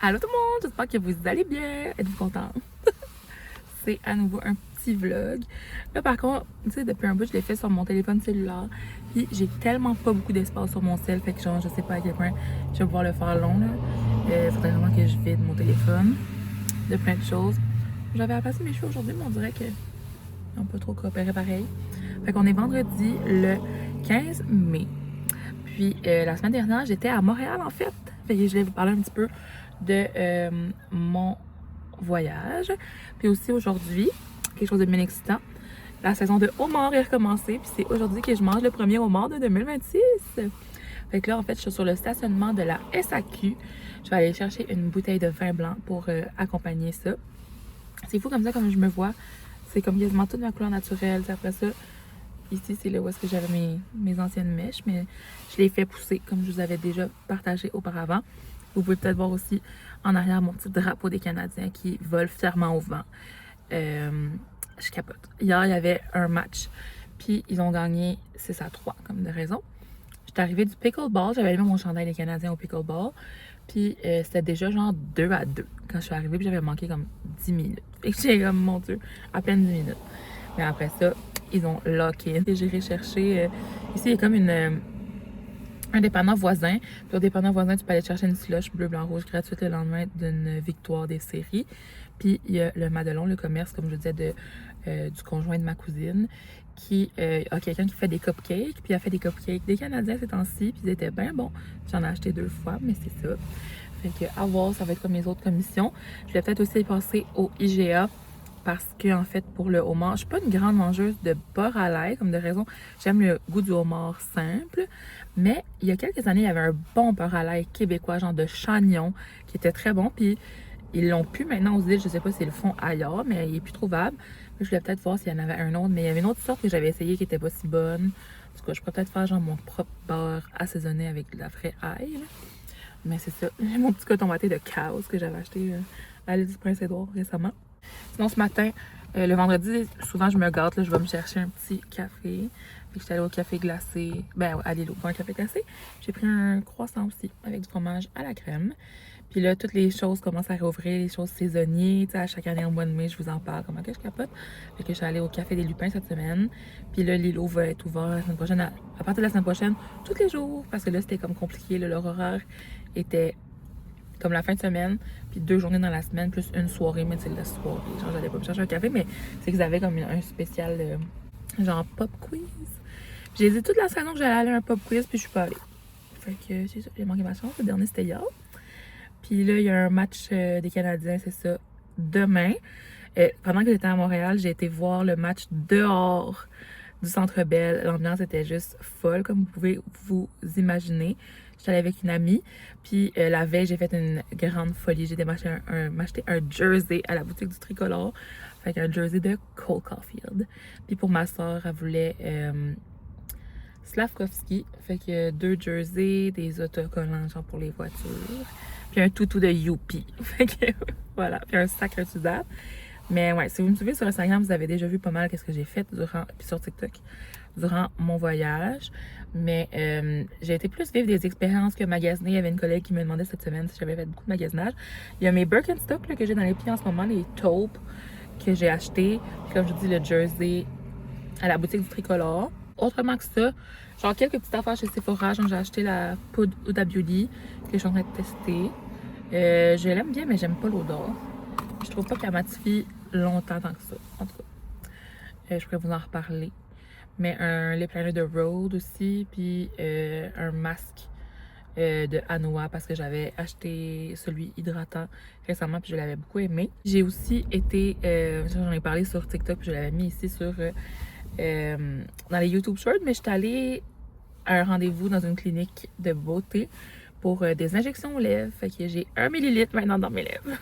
Allô tout le monde, j'espère que vous allez bien. Êtes-vous contents? C'est à nouveau un petit vlog. Là par contre, tu sais, depuis un bout, je l'ai fait sur mon téléphone cellulaire. Puis j'ai tellement pas beaucoup d'espace sur mon cell, fait que genre, je sais pas à quel point je vais pouvoir le faire long là. Faudrait vraiment que je vide mon téléphone de plein de choses. J'avais repassé mes cheveux aujourd'hui, mais on dirait que on peut trop coopérer pareil. Fait qu'on est vendredi le 15 mai. Puis la semaine dernière, j'étais à Montréal en fait. Fait que je vais vous parler un petit peu de mon voyage. Puis aussi aujourd'hui, quelque chose de bien excitant, la saison de homard est recommencée. Puis c'est aujourd'hui que je mange le premier homard de 2026. Fait que là, en fait, je suis sur le stationnement de la SAQ. Je vais aller chercher une bouteille de vin blanc pour accompagner ça. C'est fou comme ça, comme je me vois. C'est comme quasiment toute ma couleur naturelle. Puis après ça, ici, c'est là où est-ce que j'avais mes anciennes mèches, mais je les fais pousser comme je vous avais déjà partagé auparavant. Vous pouvez peut-être voir aussi en arrière mon petit drapeau des Canadiens qui vole fièrement au vent. Je capote. Hier, il y avait un match, puis ils ont gagné 6-3, comme de raison. J'étais arrivée du pickleball, j'avais mis mon chandail des Canadiens au pickleball, puis c'était déjà genre 2-2 quand je suis arrivée, puis j'avais manqué comme 10 minutes. Et j'étais comme, mon Dieu, à peine 10 minutes. Mais après ça, ils ont lock-in. Et j'ai recherché, ici, il y a comme un dépanneur voisin. Puis au dépanneur voisin, tu peux aller chercher une slush bleu, blanc, rouge gratuite le lendemain d'une victoire des séries. Puis il y a le Madelon, le commerce, comme je disais, du conjoint de ma cousine, qui a quelqu'un qui fait des cupcakes. Puis il a fait des cupcakes des Canadiens ces temps-ci. Puis ils étaient bien bons. J'en ai acheté 2 fois, mais c'est ça. Fait que à voir, ça va être comme mes autres commissions. Je vais peut-être aussi passer au IGA. Parce que, en fait, pour le homard, je suis pas une grande mangeuse de beurre à l'ail, comme de raison. J'aime le goût du homard simple. Mais il y a quelques années, il y avait un bon beurre à l'ail québécois, genre de Chagnon, qui était très bon. Puis ils l'ont plus maintenant aux îles. Je sais pas s'ils le font ailleurs, mais il est plus trouvable. Je voulais peut-être voir s'il y en avait un autre. Mais il y avait une autre sorte que j'avais essayé qui était pas si bonne. En tout cas, je pourrais peut-être faire genre mon propre beurre assaisonné avec de la vraie ail. Là. Mais c'est ça. J'ai mon petit coton watté de Chaos que j'avais acheté à l'île du Prince-Édouard récemment. Sinon, ce matin, le vendredi, souvent je me gâte, là, je vais me chercher un petit café. Puis j'étais allée au café glacé, ben à Lilo, pas un café glacé. J'ai pris un croissant aussi, avec du fromage à la crème. Puis là, toutes les choses commencent à réouvrir, les choses saisonnières. Tu sais, à chaque année, au mois de mai, je vous en parle, comment que je capote. Fait que je suis allée au Café des Lupins cette semaine. Puis là, Lilo va être ouvert la semaine prochaine, à partir de la semaine prochaine, tous les jours. Parce que là, c'était comme compliqué, là, leur horaire était comme la fin de semaine, puis 2 journées dans la semaine, plus une soirée, mais c'est la soirée. Genre, j'allais pas me chercher un café, mais c'est qu'ils avaient comme un spécial, genre pop quiz. J'ai dit toute la saison que j'allais aller à un pop quiz, puis je suis pas allée. Fait que c'est ça, j'ai manqué ma chance. Le dernier, c'était hier. Puis là, il y a un match des Canadiens, c'est ça, demain. Pendant que j'étais à Montréal, j'ai été voir le match dehors du Centre Bell. L'ambiance était juste folle, comme vous pouvez vous imaginer. J'étais allée avec une amie, puis la veille, j'ai fait une grande folie. J'ai été m'acheter un jersey à la boutique du Tricolore. Fait qu'un jersey de Cole Caulfield. Puis pour ma soeur, elle voulait Slavkovski. Fait que 2 jerseys, des autocollants genre pour les voitures. Puis un toutou de Youpi. Fait que voilà, puis un sac réutilisable. Mais ouais, si vous me suivez sur Instagram, vous avez déjà vu pas mal qu'est-ce que j'ai fait puis sur TikTok, durant mon voyage. Mais j'ai été plus vivre des expériences que magasiner. Il y avait une collègue qui me demandait cette semaine si j'avais fait beaucoup de magasinage. Il y a mes Birkenstock là, que j'ai dans les pieds en ce moment, les taupes que j'ai achetés. Puis comme je dis, le jersey à la boutique du Tricolore. Autrement que ça, genre quelques petites affaires chez Sephora. Genre j'ai acheté la poudre Huda Beauty que je suis en train de tester. Je l'aime bien, mais j'aime pas l'odeur. Je trouve pas qu'elle matifie longtemps tant que ça. En tout cas, je pourrais vous en reparler. Mais un lip liner de Rhode aussi, puis un masque de Anoa parce que j'avais acheté celui hydratant récemment puis je l'avais beaucoup aimé. J'ai aussi été, j'en ai parlé sur TikTok puis je l'avais mis ici sur dans les YouTube Shorts, mais j'étais allée à un rendez-vous dans une clinique de beauté pour des injections aux lèvres. Fait que j'ai 1 millilitre maintenant dans mes lèvres.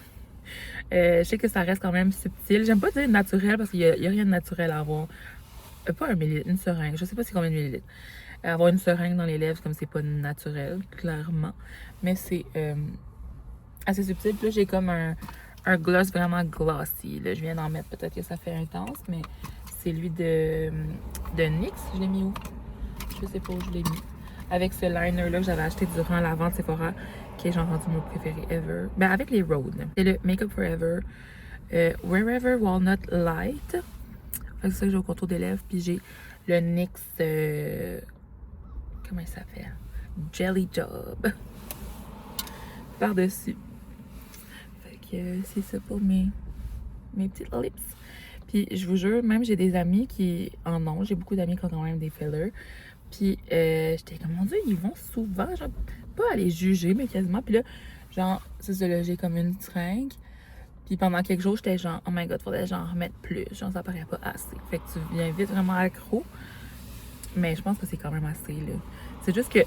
Je sais que ça reste quand même subtil. J'aime pas dire naturel parce qu'il y a rien de naturel à avoir. Pas 1 millilitre, une seringue. Je sais pas c'est combien de millilitres. Avoir une seringue dans les lèvres, comme c'est pas naturel, clairement. Mais c'est assez subtil. Puis là, j'ai comme un gloss vraiment glossy. Là, je viens d'en mettre, peut-être que ça fait intense, mais c'est lui de NYX. Je l'ai mis où? Je sais pas où je l'ai mis. Avec ce liner-là que j'avais acheté durant la vente Sephora, qui est genre rendu mon préféré ever. Ben, avec les Rhode. C'est le Makeup Forever Wherever Walnut Light. C'est ça que j'ai au contour des lèvres. Puis j'ai le NYX... comment il s'appelle? Jelly Job. Par-dessus. Fait que c'est ça pour mes petites lips. Puis je vous jure, même j'ai des amis qui en ont. J'ai beaucoup d'amis qui ont quand même des fillers. Puis j'étais comme, mon Dieu, ils vont souvent, genre, pas à les juger, mais quasiment. Puis là, genre, c'est ça, là, j'ai comme une seringue. Puis pendant quelques jours, j'étais genre, oh my god, faudrait genre remettre plus. Genre, ça paraît pas assez. Fait que tu viens vite vraiment accro. Mais je pense que c'est quand même assez, là. C'est juste que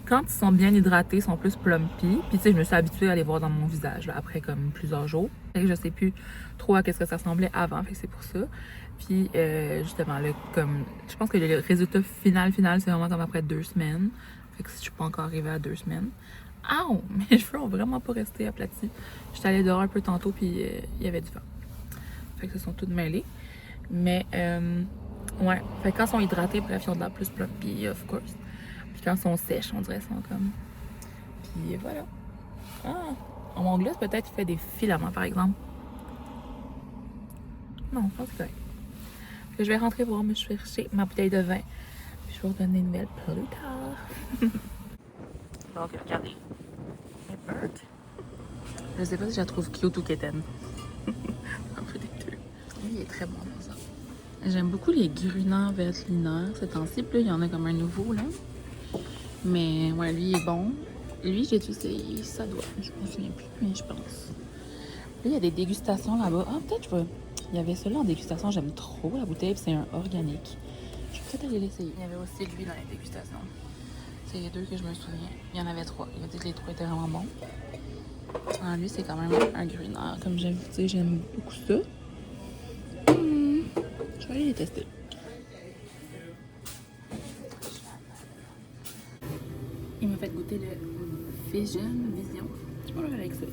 quand ils sont bien hydratés, ils sont plus plumpy. Puis tu sais, je me suis habituée à les voir dans mon visage, là, après comme plusieurs jours. Fait que je sais plus trop à qu'est-ce que ça ressemblait avant. Fait que c'est pour ça. Puis justement, là, comme, je pense que le résultat final, c'est vraiment comme après 2 semaines. Fait que je suis pas encore arrivée à 2 semaines. Ow! Mes cheveux ont vraiment pas resté aplatis. J'étais allée dehors un peu tantôt, puis il y avait du vent. Fait que ça sont toutes mêlées. Mais, ouais. Fait que quand ils sont hydratés, bref, ils ont de l'air plus plumpy, of course. Puis quand ils sont sèches, on dirait qu'ils sont comme... Puis voilà. Ah! Mon gloss, peut-être, il fait des filaments, par exemple. Non, je pense que c'est correct. Je vais rentrer voir me chercher ma bouteille de vin. Puis je vais vous donner une nouvelle plus tard. Donc, regardez. Mes birds. Je sais pas si je la trouve cute ou quétaine. Un peu des deux. Lui, il est très bon dans ça. J'aime beaucoup les gruneurs Veltliner. Ces temps-ci, puis là, il y en a comme un nouveau, là. Mais, ouais, lui, il est bon. Lui, j'ai essayé. Ça doit. Je me souviens plus, mais je pense. Là, il y a des dégustations là-bas. Ah, peut-être je vais... Il y avait celui-là en dégustation, j'aime trop la bouteille, puis c'est un organique. Je vais peut-être aller l'essayer. Il y avait aussi lui dans les dégustations. C'est les 2 que je me souviens. Il y en avait 3. Il a dit que les 3 étaient vraiment bons. Ah, lui, c'est quand même un gruneur. Comme j'aime vous dire, j'aime beaucoup ça. Je vais aller les tester. Il m'a fait goûter le Vision. Je vais aller avec ça.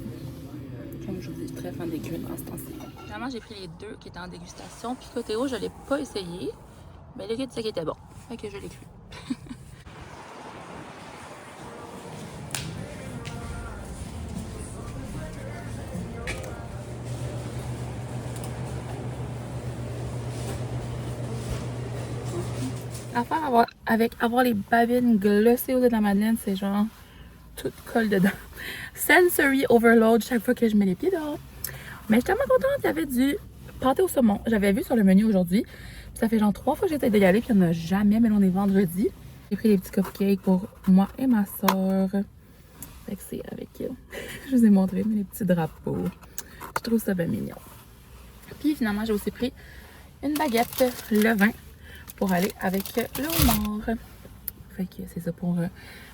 Comme je vous dis, je suis très fan des gruneurs en ce temps-ci. Finalement, j'ai pris les 2 qui étaient en dégustation. Picotéo, je ne l'ai pas essayé. Mais le gars disait qu'il était bon. Fait que je l'ai cru. L'affaire avec avoir les babines glossées au-dessus de la madeleine, c'est genre tout colle dedans. Sensory overload chaque fois que je mets les pieds dehors. Mais je suis tellement contente, il y avait du pâté au saumon. J'avais vu sur le menu aujourd'hui. Ça fait genre 3 fois que j'essaie d'y aller, puis il n'y en a jamais, mais là on est vendredi. J'ai pris des petits cupcakes pour moi et ma soeur. Fait que c'est avec elle. Je vous ai montré, mais les petits drapeaux. Je trouve ça bien mignon. Puis finalement, j'ai aussi pris une baguette, le vin, pour aller avec le homard. Fait que c'est ça pour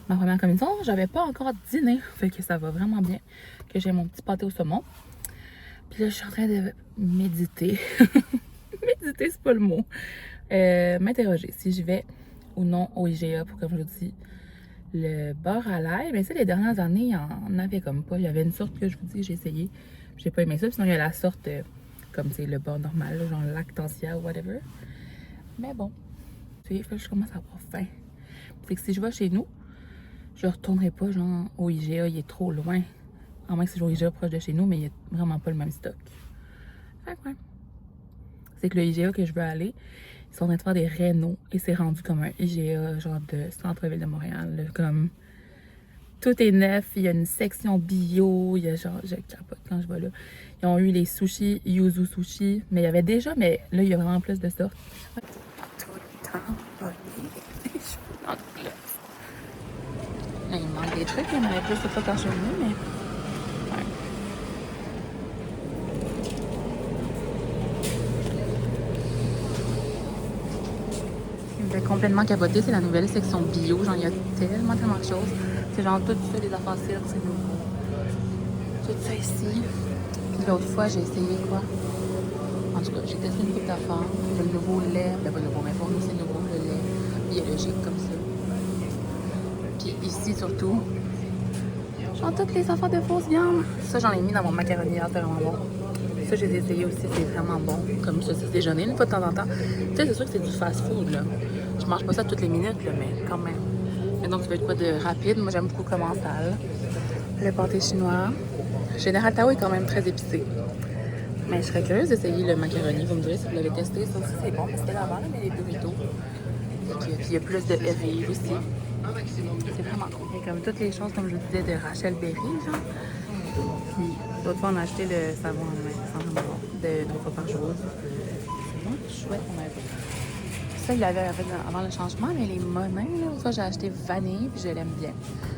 ma première commission. J'avais pas encore dîné, fait que ça va vraiment bien. Que j'ai mon petit pâté au saumon. Puis là, je suis en train de méditer. Méditer, c'est pas le mot. M'interroger si je vais ou non au IGA pour, comme je vous dis, le beurre à l'ail. Mais ça, les dernières années, il y en avait comme pas. Il y avait une sorte que je vous dis, j'ai essayé. J'ai pas aimé ça. Sinon, il y a la sorte, comme c'est le beurre normal, là, genre lactantia ou whatever. Mais bon, tu sais, je commence à avoir faim. C'est que si je vais chez nous, je retournerai pas genre au IGA, il est trop loin. À moins que si je vais au IGA proche de chez nous, mais il n'y a vraiment pas le même stock. Fait que ouais. C'est que le IGA que je veux aller, ils sont en train de faire des rénaux et c'est rendu comme un IGA genre de centre-ville de Montréal. Là, comme tout est neuf, il y a une section bio, il y a genre, je capote quand je vais là. Ils ont eu les sushis, Yuzu Sushi, mais il y avait déjà, mais là il y a vraiment plus de sortes. Tout le temps, là, il manque des trucs, il y en avait plus de fois quand je suis venue, mais. Ouais. Ce qui me fait complètement capoter, c'est la nouvelle section bio. Genre, il y a tellement de choses. C'est genre tout ça, des affaires cirques, c'est nouveau. Tout ça ici. Puis l'autre fois, j'ai essayé quoi? En tout cas, j'ai testé une coupe d'affaires. Le nouveau lait, ben pas le nouveau, mais pour nous, c'est nouveau, le lait biologique comme ça. Puis ici, surtout, genre toutes les affaires de fausse viande. Ça, j'en ai mis dans mon macaroni hier, c'est vraiment bon. Ça, j'ai essayé aussi, c'est vraiment bon. Comme ça, c'est déjeuner une fois de temps en temps. Tu sais, c'est sûr que c'est du fast-food, là. Je mange pas ça toutes les minutes, là, mais quand même. Et donc, ça va être quoi de rapide? Moi, j'aime beaucoup le commensal. Le pâté chinois. Général Tao est quand même très épicé. Mais je serais curieuse d'essayer le macaroni. Vous me direz si vous l'avez testé. Ça aussi, c'est bon. C'était avant, mais les burritos. Puis il y a plus de heavy aussi. C'est vraiment cool. Et comme toutes les choses, comme je vous disais, de Rachel Berry, genre. Puis l'autre fois, on a acheté le savon sans jambon de 2 fois par jour. C'est vraiment chouette, on avait. Ça, il avait fait avant le changement, mais les monnains, là, ça, j'ai acheté vanille, puis je l'aime bien.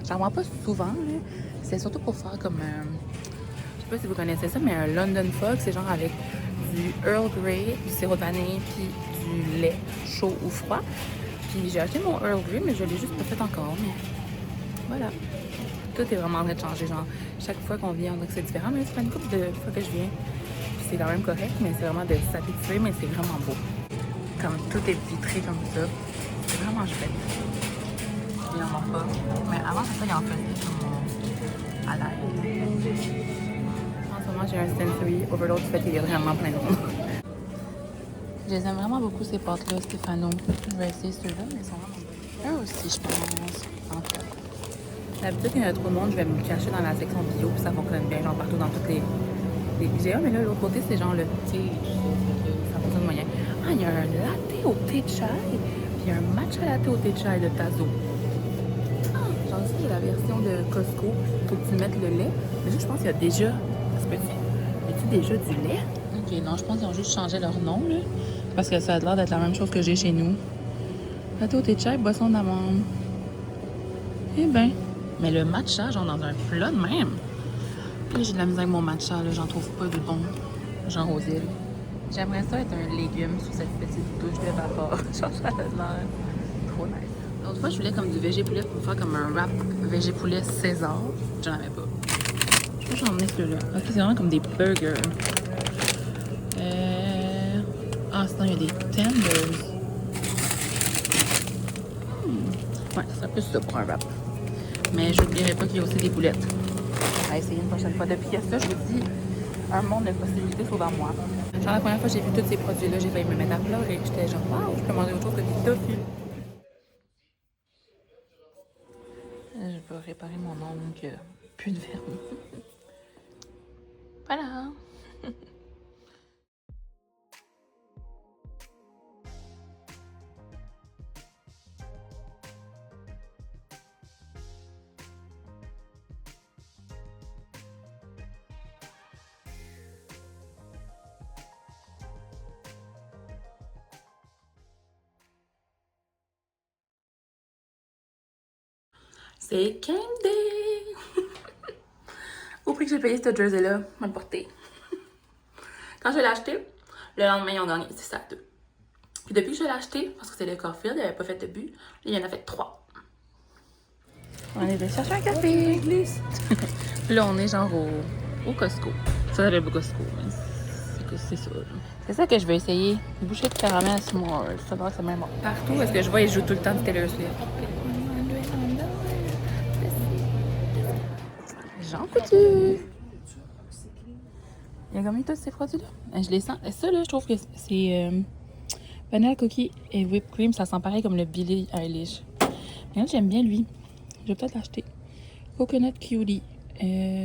J'en vois pas souvent, là. C'est surtout pour faire comme je sais pas si vous connaissez ça, mais un London Fog, c'est genre avec du Earl Grey, du sirop de vanille, puis du lait chaud ou froid. Puis j'ai acheté mon Earl Grey, mais je l'ai juste pas fait encore, mais voilà. Tout est vraiment en train de changer, genre, chaque fois qu'on vient, on dirait que c'est différent, mais c'est pas une couple de fois que je viens. Puis c'est quand même correct, mais c'est vraiment de s'habituer, mais c'est vraiment beau. Comme tout est vitré comme ça. C'est vraiment chouette. Il en manque pas. Mais avant ça, il en faisait comme à l'ail. En ce moment, j'ai un sensory overload du fait qu'il y a vraiment plein de monde. Je les aime vraiment beaucoup ces pâtes-là, Stéphano. Je vais essayer ceux-là, mais ils sont vraiment bons. Eux aussi, je pense. En fait. D'habitude, quand il y a trop de monde, je vais me cacher dans la section bio, puis ça fonctionne bien, genre partout dans toutes les IGA. Mais là, l'autre côté, c'est genre le thé, ça fonctionne moyen. Ah, il y a un latte au thé de chai, puis un matcha latte au thé de chai de Tazo. Ah, genre ça, j'ai la version de Costco, faut que tu mettes le lait. Mais là, je pense qu'il y a déjà, y a-tu déjà du lait? Ok, non, je pense qu'ils ont juste changé leur nom, là, parce que ça a l'air d'être la même chose que j'ai chez nous. Latte au thé de chai, boisson d'amande. Eh ben, mais le matcha, genre dans un plat de même. Là, j'ai de la misère avec mon matcha, là, j'en trouve pas de bon, genre aux îles. J'aimerais ça être un légume sous cette petite douche de vapeur. Genre, ça a l'air trop nice. L'autre fois, je voulais comme du végé poulet pour faire comme un wrap végé poulet César. J'en avais pas. Je crois que j'en ai celui-là. Ok, c'est vraiment comme des burgers. Ah, sinon, il y a des tenders. Ouais, ça serait plus ça pour un wrap. Mais je n'oublierai pas qu'il y a aussi des boulettes. À essayer une prochaine fois. Depuis qu'il y a ça, je vous dis, un monde de possibilités s'ouvre à moi. Genre, la première fois que j'ai vu tous ces produits-là, j'ai failli me mettre à pleurer. J'étais genre, waouh, je peux manger autre chose que du tofu. Je peux réparer mon ongle. Plus de vernis. Voilà. C'est game day! Au prix que j'ai payé ce jersey-là, m'a le porté. Quand je l'ai acheté, le lendemain, ils ont gagné 6 à 2. Puis depuis que je l'ai acheté, parce que c'était le Caulfield, il n'avait pas fait de but, il y en a fait 3. On est allé chercher un café! Là, on est genre au Costco. Ça s'appelle pas Costco, mais c'est ça. C'est ça que je vais essayer. Une bouchée de caramel s'mores. Ça doit être même bon. Partout, est-ce que je vois, ils jouent tout le temps de Taylor Swift. Jean Coutu! Il y a combien de tous ces produits-là? Je les sens. Ça, là, je trouve que c'est vanilla cookie et whipped cream. Ça sent pareil comme le Billie Eilish. Mais là, j'aime bien lui. Je vais peut-être l'acheter. Coconut cutie.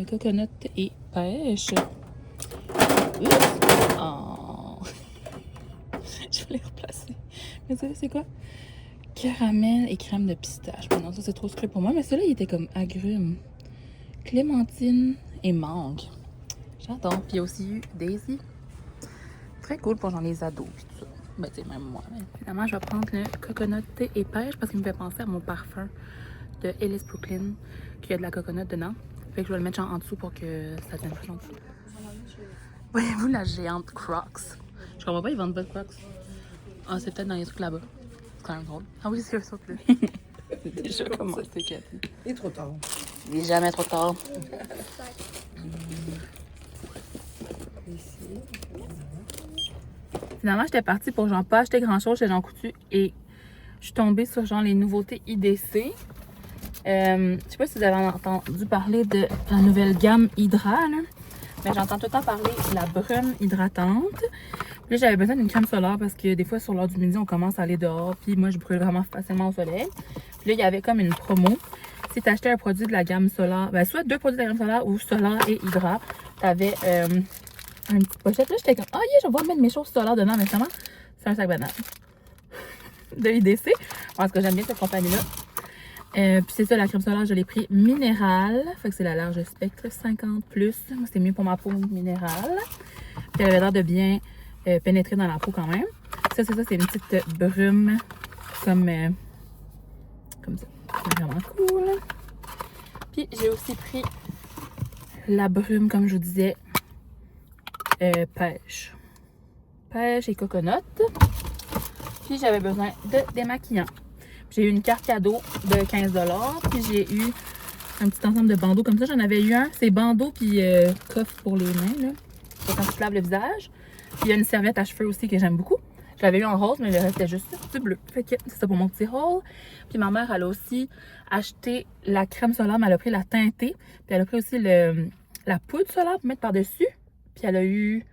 Coconut et pêche. Oups! Oh! Je vais les replacer. Mais ça, c'est quoi? Caramel et crème de pistache. Non, ça, c'est trop sucré pour moi. Mais celui-là, il était comme agrumes. Clémentine et mangue. J'adore. Puis il y a aussi eu Daisy. Très cool pour genre les ados puis tout ça. Ben tu sais, même moi. Mais finalement, je vais prendre le coconut thé et pêche parce qu'il me fait penser à mon parfum de Ellis Brooklyn qui a de la coconut dedans. Fait que je vais le mettre genre en dessous pour que ça devienne plus gentil. Voyez-vous la géante Crocs? Je comprends pas, ils vendent pas de Crocs. Ah, c'est peut-être dans les trucs là-bas. C'est quand même drôle. Ah oui, c'est ça. Déjà commencé, Cathy. Il est trop tard. Il est jamais trop tard. Finalement, j'étais partie pour genre pas acheter grand chose chez Jean Coutu et je suis tombée sur genre les nouveautés IDC. Je sais pas si vous avez entendu parler de la nouvelle gamme Hydra, là. Mais j'entends tout le temps parler de la brune hydratante. Puis là, j'avais besoin d'une crème solaire parce que des fois, sur l'heure du midi, on commence à aller dehors. Puis moi, je brûle vraiment facilement au soleil. Puis là, il y avait comme une promo. si tu achetais un produit de la gamme Solar, ben soit 2 produits de la gamme Solar ou Solar et Hydra, tu avais une petite pochette. Là, j'étais comme, oh yeah, je vais mettre mes choses Solar dedans, mais finalement, c'est un sac banane de IDC. Parce que j'aime bien cette compagnie-là. Puis c'est ça, la crème solaire, je l'ai pris minérale. Fait que c'est la large spectre 50+. Moi, c'est mieux pour ma peau minérale. Puis elle avait l'air de bien pénétrer dans la peau quand même. Ça, c'est une petite brume comme ça. C'est vraiment cool. Puis j'ai aussi pris la brume, comme je vous disais, pêche. Pêche et coconut. Puis j'avais besoin de démaquillants. J'ai eu une carte cadeau de 15 $. Puis j'ai eu un petit ensemble de bandeaux comme ça. J'en avais eu un. C'est bandeaux puis coffre pour les mains, là. Pour quand tu te laves le visage. Puis il y a une serviette à cheveux aussi que j'aime beaucoup. Je l'avais eu en rose, mais le reste était juste du bleu. Fait que c'est ça pour mon petit haul. Puis ma mère, elle a aussi acheté la crème solaire, mais elle a pris la teintée. Puis elle a pris aussi la poudre solaire pour mettre par-dessus. Puis elle a eu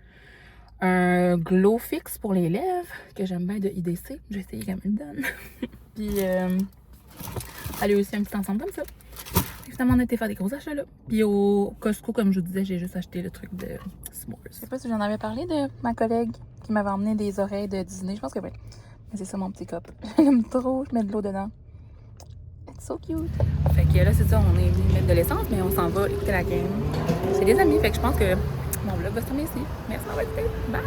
un glow fix pour les lèvres, que j'aime bien de IDC. J'ai essayé qu'elle me le donne. Puis elle a eu aussi un petit ensemble comme ça. Finalement, on a été faire des gros achats là. Puis au Costco, comme je vous disais, j'ai juste acheté le truc de s'mores. Je sais pas si j'en avais parlé de ma collègue qui m'avait emmené des oreilles de Disney. Je pense que oui. Mais c'est ça mon petit cup. J'aime trop, je mets de l'eau dedans. It's so cute. Fait que là, c'est ça, on est venu mettre de l'essence, mais on s'en va écouter la game. J'ai des amis, fait que je pense que mon vlog va se terminer ici. Merci d'avoir écouté. Bye!